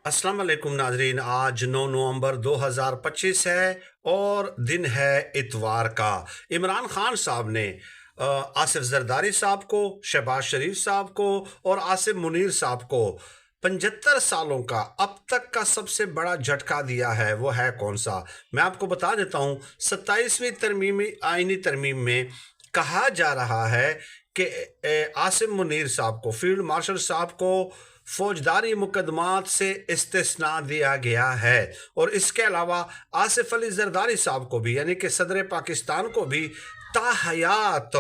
अस्सलाम वालेकुम नाजरीन। आज 9 नवंबर 2025 है और दिन है इतवार का। इमरान खान साहब ने आसिफ जरदारी साहब को, शहबाज शरीफ साहब को और आसिफ मुनीर साहब को 75 सालों का अब तक का सबसे बड़ा झटका दिया है। वो है कौन सा? मैं आपको बता देता हूं। 27वीं तरमीमी आईनी तरमीम में कहा जा रहा है कि आसिम मुनीर साहब को, फील्ड मार्शल साहब को फौजदारी मुकदमात से इस्तिस्ना दिया गया है और इसके अलावा आसिफ अली जरदारी साहब को भी, यानी कि सदर पाकिस्तान को भी ताहयात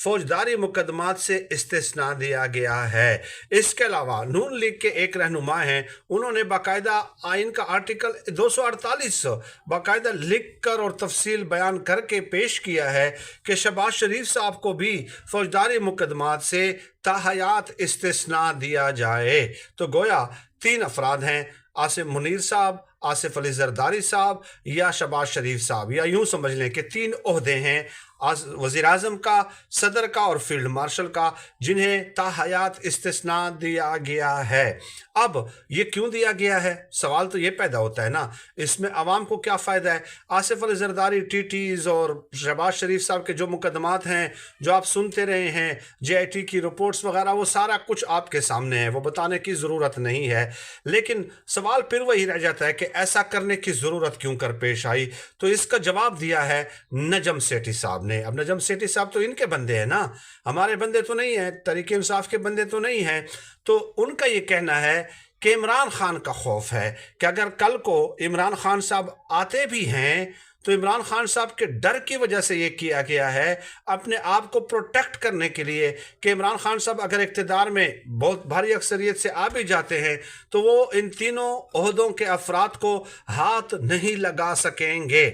फौजदारी मुकदमात से इस्तिस्ना दिया गया है। इसके अलावा नून लीग के एक रहनुमा हैं, उन्होंने बाकायदा आइन का आर्टिकल 248 बाकायदा लिख कर और तफसील बयान करके पेश किया है कि शहबाज शरीफ साहब को भी फौजदारी मुकदमात से ताहयात इस्तिस्ना दिया जाए। तो गोया 3 अफराद हैं, आसिफ मुनीर साहब, आसिफ अली जरदारी साहब या शहबाज शरीफ साहब, या यूं समझ लें कि 3 ओहदे हैं, वज़ीर आज़म का, सदर का और फील्ड मार्शल का, जिन्हें ताहयात इस्तिस्ना दिया गया है। अब ये क्यों दिया गया है? सवाल तो ये पैदा होता है ना, इसमें आवाम को क्या फ़ायदा है? आसिफ अली जरदारी, टीटीज़ और शहबाज शरीफ साहब के जो मुकदमात हैं, जो आप सुनते रहे हैं, JIT की रिपोर्ट्स वगैरह, वो सारा कुछ आपके सामने है, वो बताने की ज़रूरत नहीं है। लेकिन सवाल फिर वही रह जाता है कि ऐसा करने की ज़रूरत क्यों कर पेश आई? तो इसका जवाब दिया है नजम सेठी साहब ने। अब नजम सेठी साहब तो इनके बंदे हैं ना, हमारे बंदे तो नहीं है, तहरीक इंसाफ के बंदे तो नहीं हैं। तो उनका ये कहना है कि इमरान खान का खौफ है कि अगर कल को इमरान खान साहब आते भी हैं तो इमरान खान साहब के डर की वजह से ये किया गया है, अपने आप को प्रोटेक्ट करने के लिए, कि इमरान खान साहब अगर इक़्तिदार में बहुत भारी अक्सरियत से आ भी जाते हैं तो वो इन तीनों ओहदों के अफराद को हाथ नहीं लगा सकेंगे।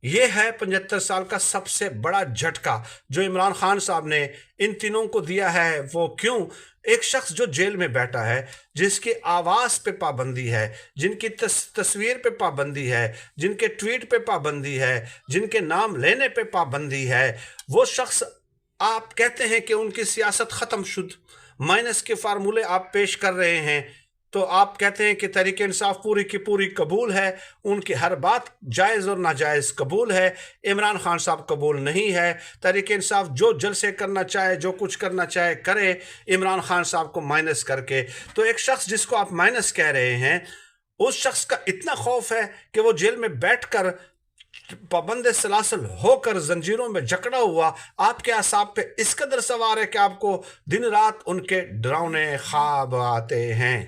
ये है 75 साल का सबसे बड़ा झटका जो इमरान खान साहब ने इन तीनों को दिया है। वो क्यों? एक शख्स जो जेल में बैठा है, जिसकी आवाज़ पे पाबंदी है, जिनकी तस्वीर पे पाबंदी है, जिनके ट्वीट पे पाबंदी है, जिनके नाम लेने पे पाबंदी है, वो शख्स, आप कहते हैं कि उनकी सियासत ख़त्म शुद, माइनस के फार्मूले आप पेश कर रहे हैं। तो आप कहते हैं कि तहरीक इंसाफ पूरी की पूरी कबूल है, उनकी हर बात जायज़ और नाजायज़ कबूल है, इमरान खान साहब कबूल नहीं है। तहरीक इंसाफ जो जलसे करना चाहे, जो कुछ करना चाहे करे, इमरान खान साहब को माइनस करके। तो एक शख्स जिसको आप माइनस कह रहे हैं, उस शख्स का इतना खौफ है कि वो जेल में बैठकर पाबंद सलासल होकर जंजीरों में जकड़ा हुआ आपके असाब पे इस कदर सवार है कि आपको दिन रात उनके डरावने ख्वाब आते हैं।